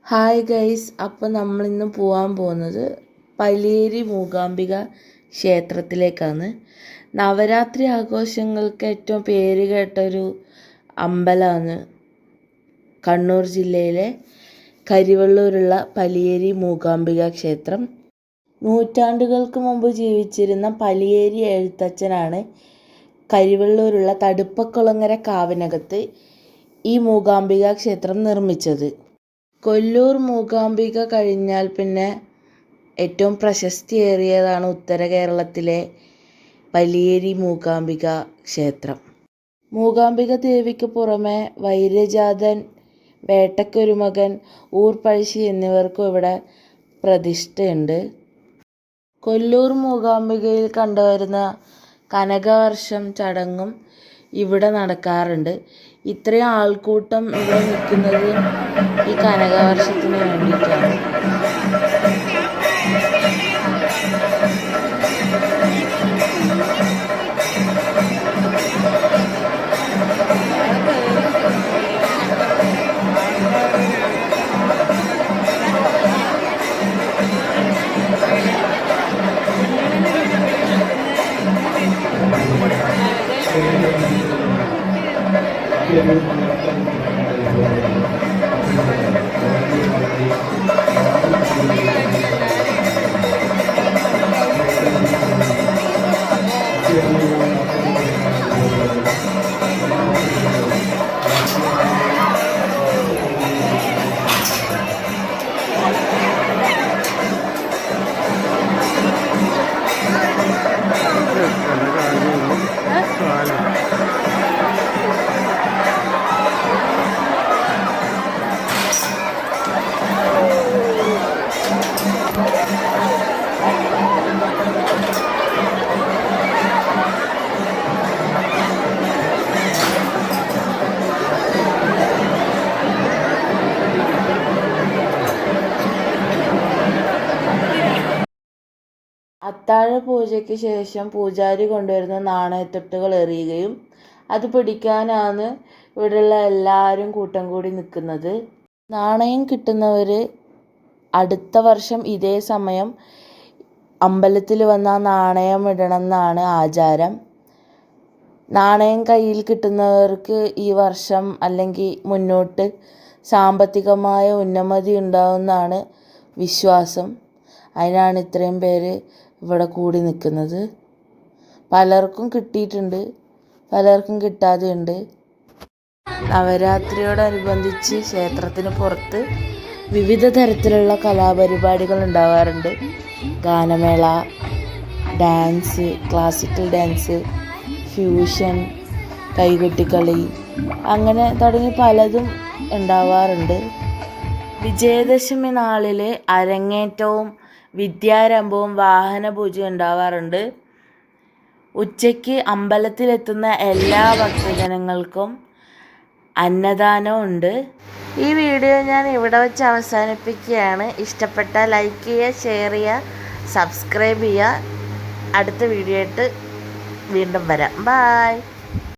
Hi guys, അപ്പോൾ നമ്മളിന്ന് പോകാൻ പോകുന്നത് പലിയേരി മൂകാംബിക ക്ഷേത്രത്തിലേക്കാണ്. നവരാത്രി ആഘോഷങ്ങൾക്ക് ഏറ്റവും പേര് കേട്ടൊരു അമ്പലമാണ് കണ്ണൂർ ജില്ലയിലെ കരിവെള്ളൂരുള്ള പലിയേരി മൂകാംബിക ക്ഷേത്രം. നൂറ്റാണ്ടുകൾക്ക് മുമ്പ് ജീവിച്ചിരുന്ന പലിയേരി എഴുത്തച്ഛനാണ് കരിവെള്ളൂരുള്ള തടുപ്പക്കുളങ്ങര കാവിനകത്ത് ഈ മൂകാംബിക ക്ഷേത്രം നിർമ്മിച്ചത്. കൊല്ലൂർ മൂകാംബിക കഴിഞ്ഞാൽ പിന്നെ ഏറ്റവും പ്രശസ്തിയേറിയതാണ് ഉത്തര കേരളത്തിലെ പലിയേരി മൂകാംബിക ക്ഷേത്രം. മൂകാംബിക ദേവിക്ക് പുറമെ വൈര്യജാതൻ, വേട്ടക്കൊരുമകൻ, ഊർപ്പഴശ്ശി എന്നിവർക്കും ഇവിടെ പ്രതിഷ്ഠയുണ്ട്. കൊല്ലൂർ മൂകാംബികയിൽ കണ്ടുവരുന്ന കനകവർഷം ചടങ്ങും ഇവിടെ നടക്കാറുണ്ട്. ഇത്രയും ആൾക്കൂട്ടം ഇവിടെ നിൽക്കുന്നത് ഈ കനകവർഷത്തിന് വേണ്ടിയിട്ടാണ്. അത്താഴ പൂജയ്ക്ക് ശേഷം പൂജാരി കൊണ്ടുവരുന്ന നാണയത്തൊട്ടുകൾ എറിയുകയും അത് പിടിക്കാനാണ് ഇവിടെയുള്ള എല്ലാവരും കൂട്ടം കൂടി നിൽക്കുന്നത്. നാണയം കിട്ടുന്നവർ അടുത്ത വർഷം ഇതേ സമയം അമ്പലത്തിൽ വന്ന് ആ നാണയം ഇടണം എന്നാണ് ആചാരം. നാണയം കയ്യിൽ കിട്ടുന്നവർക്ക് ഈ വർഷം അല്ലെങ്കിൽ മുന്നോട്ട് സാമ്പത്തികമായ ഉന്നമതി ഉണ്ടാവുമെന്നാണ് വിശ്വാസം. അതിനാണ് ഇത്രയും പേര് ഇവിടെ കൂടി നിൽക്കുന്നത്. പലർക്കും കിട്ടിയിട്ടുണ്ട്, പലർക്കും കിട്ടാതെയുണ്ട്. നവരാത്രിയോടനുബന്ധിച്ച് ക്ഷേത്രത്തിന് പുറത്ത് വിവിധ തരത്തിലുള്ള കലാപരിപാടികൾ ഉണ്ടാവാറുണ്ട്. ഗാനമേള, ഡാൻസ്, ക്ലാസിക്കൽ ഡാൻസ്, ഫ്യൂഷൻ, കൈകൊട്ടിക്കളി, അങ്ങനെ തുടങ്ങി പലതും ഉണ്ടാവാറുണ്ട്. വിജയദശമി നാളിൽ അരങ്ങേറ്റവും വിദ്യാരംഭവും വാഹനപൂജയും ഉണ്ടാവാറുണ്ട്. ഉച്ചയ്ക്ക് അമ്പലത്തിലെത്തുന്ന എല്ലാ ഭക്തജനങ്ങൾക്കും അന്നദാനവും ഉണ്ട്. ഈ വീഡിയോ ഞാൻ ഇവിടെ വെച്ച് അവസാനിപ്പിക്കുകയാണ്. ഇഷ്ടപ്പെട്ടാൽ ലൈക്ക് ചെയ്യുക, ഷെയർ ചെയ്യുക, സബ്സ്ക്രൈബ് ചെയ്യുക. അടുത്ത വീഡിയോ ആയിട്ട് വീണ്ടും വരാം. ബൈ.